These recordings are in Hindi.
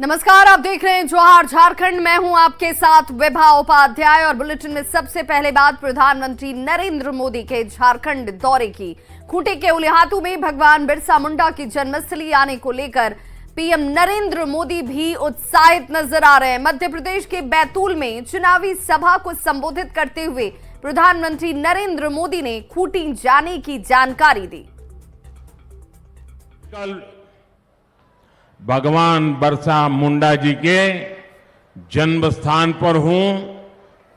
नमस्कार, आप देख रहे हैं जोहार झारखंड। मैं हूं आपके साथ विभा उपाध्याय और बुलेटिन में सबसे पहले बात प्रधानमंत्री नरेंद्र मोदी के झारखंड दौरे की। खूंटी के उलिहातू में भगवान बिरसा मुंडा की जन्मस्थली आने को लेकर पीएम नरेंद्र मोदी भी उत्साहित नजर आ रहे हैं। मध्य प्रदेश के बैतूल में चुनावी सभा को संबोधित करते हुए प्रधानमंत्री नरेंद्र मोदी ने खूंटी जाने की जानकारी दी। कल भगवान बिरसा मुंडा जी के जन्म स्थान पर हूं।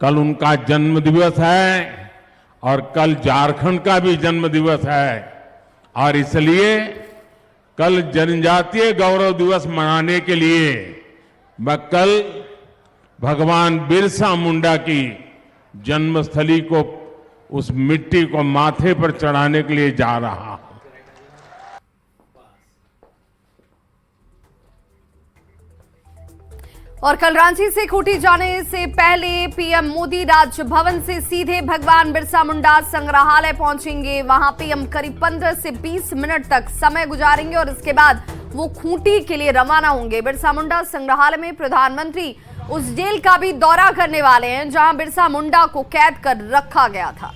कल उनका जन्म दिवस है और कल झारखंड का भी जन्म दिवस है और इसलिए कल जनजातीय गौरव दिवस मनाने के लिए मैं कल भगवान बिरसा मुंडा की जन्मस्थली को, उस मिट्टी को माथे पर चढ़ाने के लिए जा रहा हूं। और कल रांची से खूंटी जाने से पहले पीएम मोदी राजभवन से सीधे भगवान बिरसा मुंडा संग्रहालय पहुंचेंगे। वहां पीएम करीब 15 से 20 मिनट तक समय गुजारेंगे और इसके बाद वो खूंटी के लिए रवाना होंगे। बिरसा मुंडा संग्रहालय में प्रधानमंत्री उस जेल का भी दौरा करने वाले हैं जहां बिरसा मुंडा को कैद कर रखा गया था।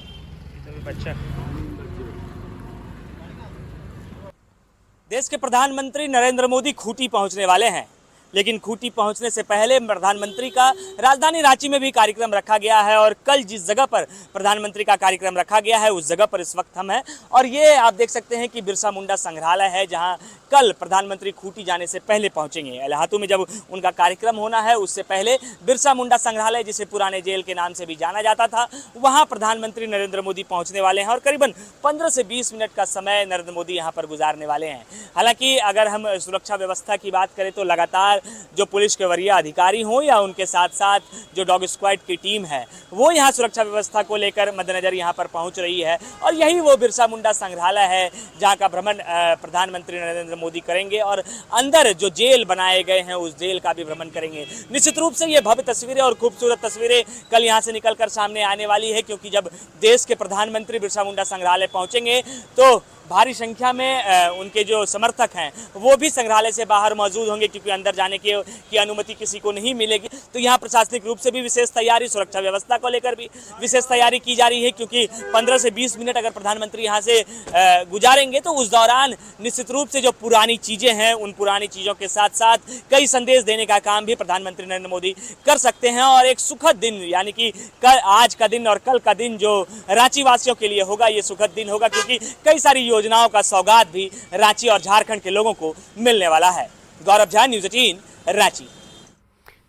देश के प्रधानमंत्री नरेंद्र मोदी खूंटी पहुंचने वाले हैं, लेकिन खूंटी पहुंचने से पहले प्रधानमंत्री का राजधानी रांची में भी कार्यक्रम रखा गया है और कल जिस जगह पर प्रधानमंत्री का कार्यक्रम रखा गया है उस जगह पर इस वक्त हम हैं और ये आप देख सकते हैं कि बिरसा मुंडा संग्रहालय है जहां कल प्रधानमंत्री खूंटी जाने से पहले पहुंचेंगे। इलाहातू में जब उनका कार्यक्रम होना है उससे पहले बिरसा मुंडा संग्रहालय, जिसे पुराने जेल के नाम से भी जाना जाता था, वहाँ प्रधानमंत्री नरेंद्र मोदी पहुँचने वाले हैं और करीबन 15 से 20 मिनट का समय नरेंद्र मोदी यहाँ पर गुजारने वाले हैं। हालांकि अगर हम सुरक्षा व्यवस्था की बात करें तो लगातार जो पुलिस के वरीय अधिकारी हों या उनके साथ साथ जो डॉग स्क्वाड की टीम है वो यहाँ सुरक्षा व्यवस्था को लेकर मद्देनजर यहाँ पर पहुँच रही है और यही वो बिरसा मुंडा संग्रहालय है जहाँ का भ्रमण प्रधानमंत्री नरेंद्र मोदी करेंगे और अंदर जो जेल बनाए गए हैं उस जेल का भी भ्रमण करेंगे। निश्चित रूप से ये भव्य तस्वीरें और खूबसूरत तस्वीरें कल यहाँ से निकलकर सामने आने वाली है, क्योंकि जब देश के प्रधानमंत्री बिरसा मुंडा संग्रहालय पहुँचेंगे तो भारी संख्या में उनके जो समर्थक हैं वो भी संग्रहालय से बाहर मौजूद होंगे, क्योंकि अंदर जाने की अनुमति किसी को नहीं मिलेगी। तो यहाँ प्रशासनिक रूप से भी विशेष तैयारी, सुरक्षा व्यवस्था को लेकर भी विशेष तैयारी की जा रही है, क्योंकि 15 से 20 मिनट अगर प्रधानमंत्री यहाँ से गुजारेंगे तो उस दौरान निश्चित रूप से जो पुरानी चीज़ें हैं उन पुरानी चीज़ों के साथ साथ कई संदेश देने का काम भी प्रधानमंत्री नरेंद्र मोदी कर सकते हैं और एक सुखद दिन, यानी कि आज का दिन और कल का दिन जो रांची वासियों के लिए होगा ये सुखद दिन होगा, क्योंकि कई सारी योजनाओं का सौगात भी रांची और झारखंड के लोगों को मिलने वाला है। गौरव झा, न्यूज़ 18 रांची।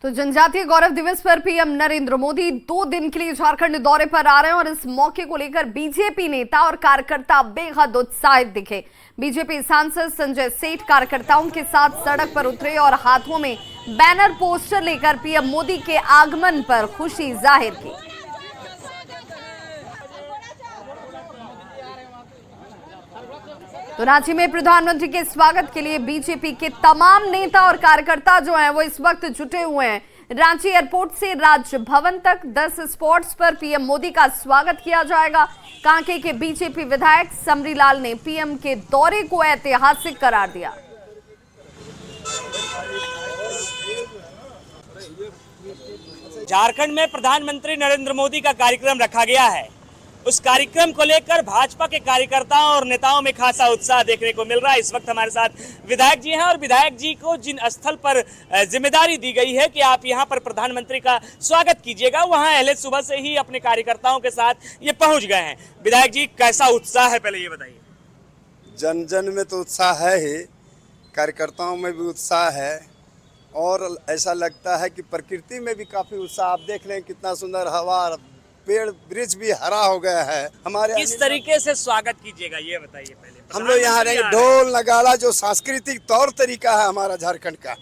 तो जनजातीय गौरव दिवस पर पीएम नरेंद्र मोदी 2 दिन के लिए झारखंड दौरे पर आ रहे हैं और इस मौके को लेकर बीजेपी नेता और कार्यकर्ता बेहद उत्साहित दिखे। बीजेपी सांसद संजय सेठ कार्यकर्ताओं के साथ सड़क पर उतरे और हाथों में बैनर पोस्टर लेकर पीएम मोदी के आगमन पर खुशी जाहिर की। तो रांची में प्रधानमंत्री के स्वागत के लिए बीजेपी के तमाम नेता और कार्यकर्ता जो हैं वो इस वक्त जुटे हुए हैं। रांची एयरपोर्ट से राजभवन तक 10 स्पॉट्स पर पीएम मोदी का स्वागत किया जाएगा। कांके के बीजेपी विधायक समरीलाल ने पीएम के दौरे को ऐतिहासिक करार दिया। झारखंड में प्रधानमंत्री नरेंद्र मोदी का कार्यक्रम रखा गया है। उस कार्यक्रम को लेकर भाजपा के कार्यकर्ताओं और नेताओं में खासा उत्साह देखने को मिल रहा है। इस वक्त हमारे साथ विधायक जी हैं और विधायक जी को जिन स्थल पर जिम्मेदारी दी गई है कि आप यहां पर प्रधानमंत्री का स्वागत कीजिएगा, वहां अहले सुबह से ही अपने कार्यकर्ताओं के साथ ये पहुंच गए हैं। विधायक जी, कैसा उत्साह है, पहले ये बताइए। जन जन में तो उत्साह है ही, कार्यकर्ताओं में भी उत्साह है और ऐसा लगता है कि प्रकृति में भी काफी उत्साह। आप देख रहे हैं कितना सुंदर हवा, पेड़ वृक्ष भी हरा हो गया है। हमारे किस तरीके से स्वागत कीजिएगा ये बताइए पहले। हम लोग यहाँ रहेंगे, ढोल नगाड़ा जो सांस्कृतिक तौर तरीका है हमारा झारखंड का,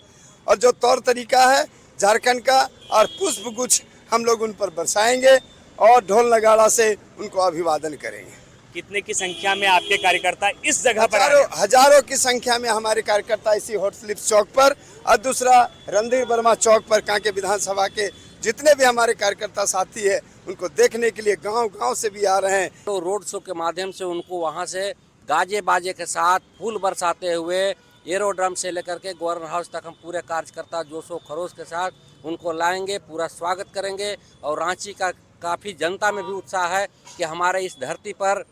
और जो तौर तरीका है झारखंड का, और पुष्प गुच्छ हम लोग उन पर बरसाएंगे और ढोल नगाड़ा से उनको अभिवादन करेंगे। कितने की संख्या में आपके कार्यकर्ता इस जगह पर? हजारों की संख्या में हमारे कार्यकर्ता इसी हॉट स्लिप्स चौक पर और दूसरा रणधीर वर्मा चौक पर, कांके विधानसभा के जितने भी हमारे कार्यकर्ता साथी है उनको देखने के लिए गांव-गांव से भी आ रहे हैं। तो रोड शो के माध्यम से उनको वहां से गाजे बाजे के साथ फूल बरसाते हुए एरोड्रम से लेकर के गवर्नर हाउस तक हम पूरे कार्यकर्ता जोशो खरोश के साथ उनको लाएंगे, पूरा स्वागत करेंगे। और रांची का काफ़ी जनता में भी उत्साह है कि हमारे इस धरती पर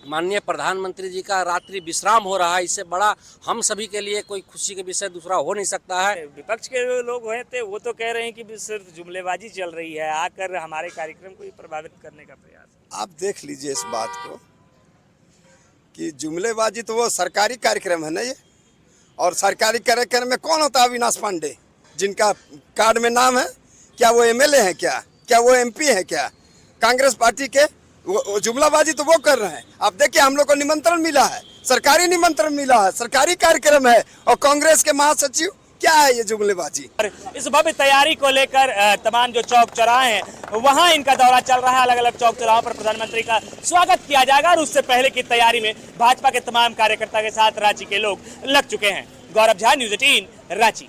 माननीय प्रधानमंत्री जी का रात्रि विश्राम हो रहा है। इससे बड़ा हम सभी के लिए कोई खुशी के विषय दूसरा हो नहीं सकता है। विपक्ष के जो लोग हुए थे वो तो कह रहे हैं कि सिर्फ जुमलेबाजी चल रही है, आकर हमारे कार्यक्रम को प्रभावित करने का प्रयास। आप देख लीजिए इस बात को कि जुमलेबाजी तो वो सरकारी कार्यक्रम है ना ये, और सरकारी कार्यक्रम में कौन होता है? अविनाश पांडे, जिनका कार्ड में नाम है। क्या वो एमएलए है? क्या वो एमपी है? क्या कांग्रेस पार्टी के? वो जुमलाबाजी तो वो कर रहे हैं। आप देखिए, हम लोग को निमंत्रण मिला है, सरकारी निमंत्रण मिला है, सरकारी कार्यक्रम है, और कांग्रेस के महासचिव, क्या है ये जुमलेबाजी? इस भव्य तैयारी को लेकर तमाम जो चौक चौराहे हैं वहां इनका दौरा चल रहा है। अलग अलग चौक चौराहों पर प्रधानमंत्री का स्वागत किया जाएगा और उससे पहले की तैयारी में भाजपा के तमाम कार्यकर्ता के साथ रांची के लोग लग चुके हैं। गौरव झा, न्यूज़ 18 रांची।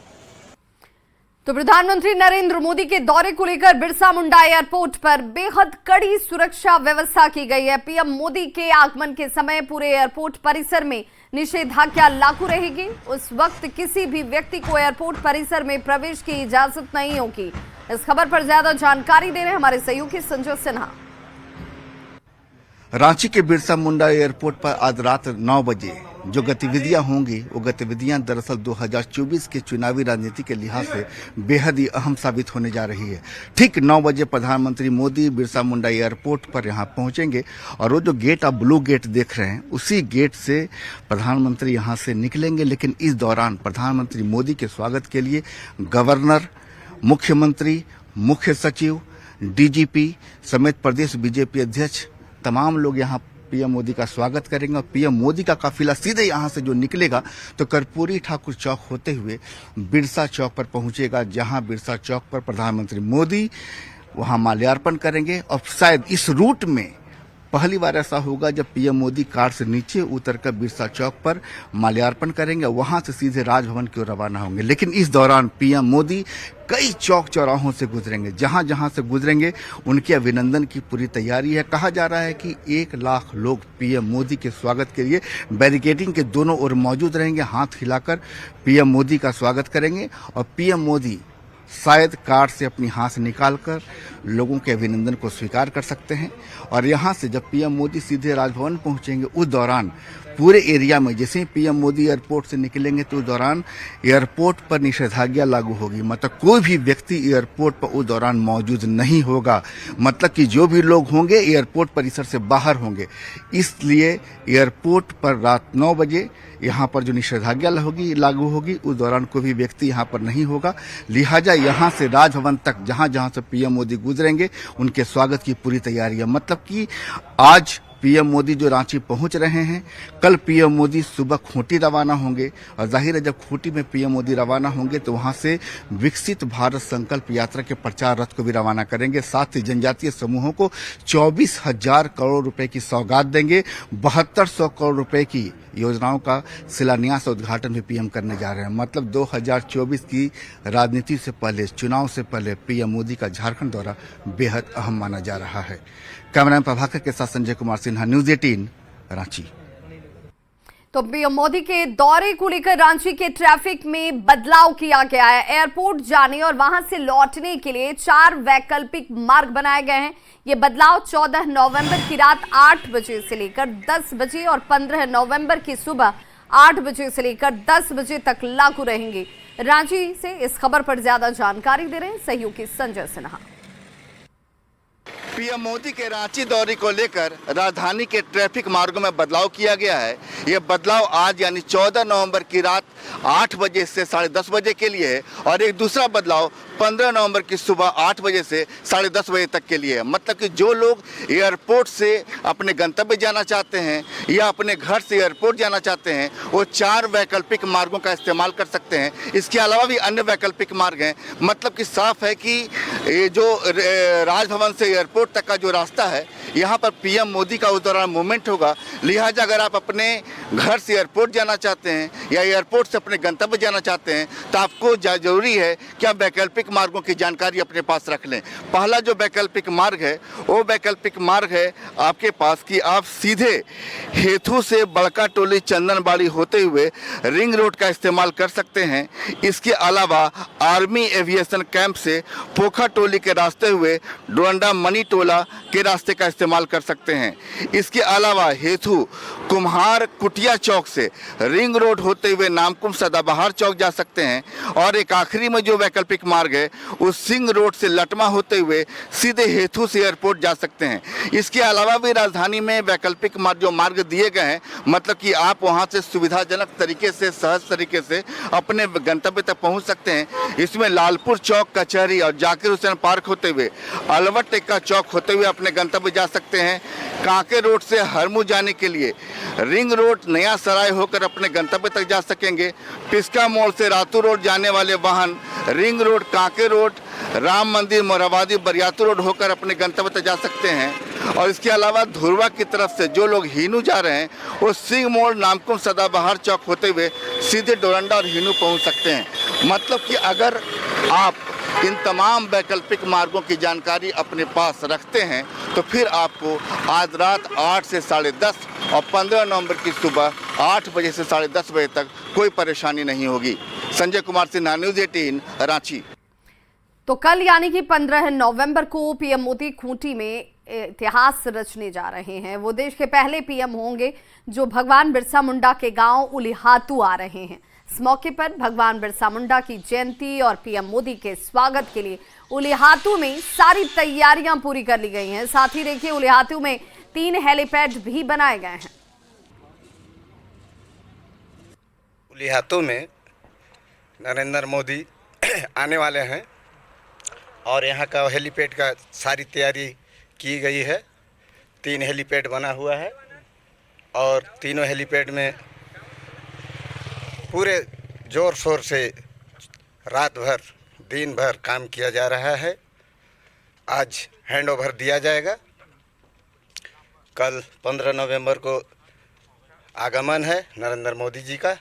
तो प्रधानमंत्री नरेंद्र मोदी के दौरे को लेकर बिरसा मुंडा एयरपोर्ट पर बेहद कड़ी सुरक्षा व्यवस्था की गई है। पीएम मोदी के आगमन के समय पूरे एयरपोर्ट परिसर में निषेधाज्ञा लागू रहेगी। उस वक्त किसी भी व्यक्ति को एयरपोर्ट परिसर में प्रवेश की इजाजत नहीं होगी। इस खबर पर ज्यादा जानकारी दे रहे हैं हमारे सहयोगी संजय सिन्हा। रांची के बिरसा मुंडा एयरपोर्ट पर आज रात 9 बजे जो गतिविधियां होंगी, वो गतिविधियां दरअसल 2024 के चुनावी राजनीति के लिहाज से बेहद ही अहम साबित होने जा रही है। ठीक 9 बजे प्रधानमंत्री मोदी बिरसा मुंडा एयरपोर्ट पर यहां पहुंचेंगे और वो जो गेट आप ब्लू गेट देख रहे हैं, उसी गेट से प्रधानमंत्री यहां से निकलेंगे। लेकिन इस दौरान प्रधानमंत्री मोदी के स्वागत के लिए गवर्नर, मुख्यमंत्री, मुख्य सचिव, डीजीपी समेत प्रदेश बीजेपी अध्यक्ष तमाम लोग यहां पीएम मोदी का स्वागत करेंगे। और पीएम मोदी का काफिला सीधे यहां से जो निकलेगा तो कर्पूरी ठाकुर चौक होते हुए बिरसा चौक पर पहुंचेगा, जहां बिरसा चौक पर प्रधानमंत्री मोदी वहां माल्यार्पण करेंगे। और शायद इस रूट में पहली बार ऐसा होगा जब पीएम मोदी कार से नीचे उतरकर बिरसा चौक पर माल्यार्पण करेंगे, वहां से सीधे राजभवन की ओर रवाना होंगे। लेकिन इस दौरान पीएम मोदी कई चौक चौराहों से गुजरेंगे। जहां जहां से गुजरेंगे उनके अभिनंदन की पूरी तैयारी है। कहा जा रहा है कि 1 लाख लोग पीएम मोदी के स्वागत के लिए बैरिकेडिंग के दोनों ओर मौजूद रहेंगे, हाथ हिलाकर पीएम मोदी का स्वागत करेंगे। और पीएम मोदी शायद कार से अपनी हाथ निकालकर लोगों के अभिनंदन को स्वीकार कर सकते हैं। और यहां से जब पीएम मोदी सीधे राजभवन पहुंचेंगे, उस दौरान पूरे एरिया में जैसे ही पीएम मोदी एयरपोर्ट से निकलेंगे तो उस दौरान एयरपोर्ट पर निषेधाज्ञा लागू होगी। मतलब कोई भी व्यक्ति एयरपोर्ट पर उस दौरान मौजूद नहीं होगा। मतलब कि जो भी लोग होंगे एयरपोर्ट परिसर से बाहर होंगे। इसलिए एयरपोर्ट पर रात 9 बजे यहाँ पर जो निषेधाज्ञा लागू होगी, उस दौरान कोई भी व्यक्ति यहाँ पर नहीं होगा। लिहाजा यहाँ से राजभवन तक जहाँ जहाँ से पीएम मोदी गुजरेंगे उनके स्वागत की पूरी तैयारी है। मतलब कि आज पीएम मोदी जो रांची पहुंच रहे हैं, कल पीएम मोदी सुबह खूंटी रवाना होंगे। और जाहिर है जब खूंटी में पीएम मोदी रवाना होंगे तो वहां से विकसित भारत संकल्प यात्रा के प्रचार रथ को भी रवाना करेंगे। साथ ही जनजातीय समूहों को 24,000 करोड़ रुपए की सौगात देंगे। 7200 करोड़ रुपए की योजनाओं का शिलान्यास और उद्घाटन भी पीएम करने जा रहे हैं। मतलब 2024 की राजनीति से पहले, चुनाव से पहले पीएम मोदी का झारखंड दौरा बेहद अहम माना जा रहा है। कैमरामैन प्रभाकर के साथ संजय कुमार सिन्हा, न्यूज़ 18 रांची। तो पीएम मोदी के दौरे को लेकर रांची के ट्रैफिक में बदलाव किया गया है। एयरपोर्ट जाने और वहां से लौटने के लिए 4 वैकल्पिक मार्ग बनाए गए हैं। ये बदलाव 14 नवंबर की रात 8 बजे से लेकर 10 बजे और 15 नवंबर की सुबह 8 बजे से लेकर 10 बजे तक लागू रहेंगे। रांची से इस खबर पर ज्यादा जानकारी दे रहे हैं सहयोगी संजय सिन्हा। पीएम मोदी के रांची दौरे को लेकर राजधानी के ट्रैफिक मार्गों में बदलाव किया गया है। ये बदलाव आज यानी 14 नवंबर की रात 8 बजे से 10:30 बजे के लिए है और एक दूसरा बदलाव 15 नवंबर की सुबह 8 बजे से 10:30 बजे तक के लिए है। मतलब कि जो लोग एयरपोर्ट से अपने गंतव्य जाना चाहते हैं या अपने घर से एयरपोर्ट जाना चाहते हैं, वो 4 वैकल्पिक मार्गों का इस्तेमाल कर सकते हैं। इसके अलावा भी अन्य वैकल्पिक मार्ग हैं। मतलब कि साफ है कि ये जो राजभवन से एयरपोर्ट तक का जो रास्ता है, यहाँ पर पीएम मोदी का उस दौरान मूवमेंट होगा। लिहाजा अगर आप अपने घर से एयरपोर्ट जाना चाहते हैं या एयरपोर्ट से अपने गंतव्य जाना चाहते हैं तो आपको जरूरी है कि आप वैकल्पिक मार्गों की जानकारी अपने पास रख लें। पहला जो वैकल्पिक मार्ग है वो वैकल्पिक मार्ग है आपके पास कि आप सीधे हेथू से बड़का टोली चंदनबाड़ी होते हुए रिंग रोड का इस्तेमाल कर सकते हैं। इसके अलावा आर्मी एविएशन कैंप से पोखा टोली के रास्ते हुए डोरंडा मनी टोला के रास्ते का इस्तेमाल कर सकते हैं। इसके अलावा हेथू कुम्हार कुटिया चौक से रिंग रोड होते हुए नामकुम सदाबहार चौक जा सकते हैं। और एक आखिरी में जो वैकल्पिक मार्ग है उस सिंह रोड से लटमा होते हुए सीधे हेथू से एयरपोर्ट जा सकते हैं। इसके अलावा भी राजधानी में वैकल्पिक जो मार्ग दिए गए हैं, मतलब कि आप वहां से सुविधाजनक तरीके से सहज तरीके से अपने गंतव्य तक पहुंच सकते हैं। इसमें लालपुर चौक कचहरी और जाकिर हुसैन पार्क होते हुए अलवट टेक्का चौक होते हुए अपने गंतव्य जा सकते हैं। कांके रोड से हरमू जाने के लिए रिंग रोड नया सराय होकर अपने गंतव्य तक जा सकेंगे। पिस्का मोड़ से रातू रोड जाने वाले वाहन ring road, Kanke road, Ram मंदिर, मोराबादी, बरियातू रोड होकर अपने गंतव्य तक जा सकते हैं। और इसके अलावा धुरवा की तरफ से जो लोग हीनू जा रहे हैं वो सिंह मोड़, नामकुम सदाबहार चौक होते हुए सीधे डोरंडा और हीनू पहुंच सकते हैं। मतलब कि अगर आप इन तमाम वैकल्पिक मार्गों की जानकारी अपने पास रखते हैं तो फिर आपको आज रात 8 से 10:30 और 15 नवंबर की सुबह 8 बजे से 10:30 बजे तक कोई परेशानी नहीं होगी। संजय कुमार सिन्हा, न्यूज़ 18, रांची। तो कल यानी कि 15 नवंबर को पीएम मोदी खूंटी में इतिहास रचने जा रहे हैं। वो देश के पहले पीएम होंगे जो भगवान बिरसा मुंडा के गांव उलिहातू आ रहे हैं। इस मौके पर भगवान बिरसा मुंडा की जयंती और पीएम मोदी के स्वागत के लिए उलिहातू में सारी तैयारियां पूरी कर ली गई हैं। साथ ही देखिए उलिहातू में 3 हेलीपैड भी बनाए गए हैं। उलिहातू में नरेंद्र मोदी आने वाले हैं और यहाँ का हेलीपैड का सारी तैयारी की गई है। 3 हेलीपैड बना हुआ है और तीनों हेलीपैड में पूरे ज़ोर शोर से रात भर दिन भर काम किया जा रहा है। आज हैंडओवर दिया जाएगा। कल 15 नवंबर को आगमन है नरेंद्र मोदी जी का।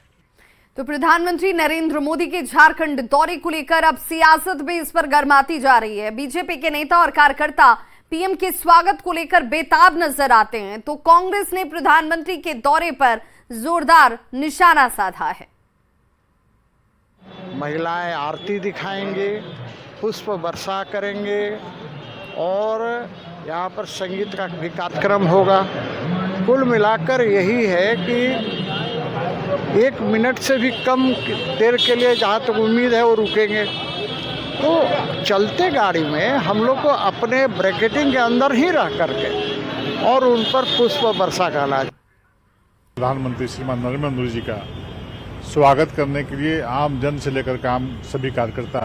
तो प्रधानमंत्री नरेंद्र मोदी के झारखंड दौरे को लेकर अब सियासत भी इस पर गर्माती जा रही है। बीजेपी के नेता और कार्यकर्ता पीएम के स्वागत को लेकर बेताब नजर आते हैं तो कांग्रेस ने प्रधानमंत्री के दौरे पर जोरदार निशाना साधा है। महिलाएं आरती दिखाएंगे, पुष्प वर्षा करेंगे और यहाँ पर संगीत का भी कार्यक्रम होगा। कुल मिलाकर यही है कि 1 मिनट से भी कम देर के लिए जहाँ तक उम्मीद है वो रुकेंगे। तो चलते गाड़ी में हम लोग को अपने ब्रैकेटिंग के अंदर ही रह करके और उन पर पुष्प वर्षा करना। प्रधानमंत्री श्रीमान नरेंद्र मोदी जी का स्वागत करने के लिए आम जन से लेकर के आम सभी कार्यकर्ता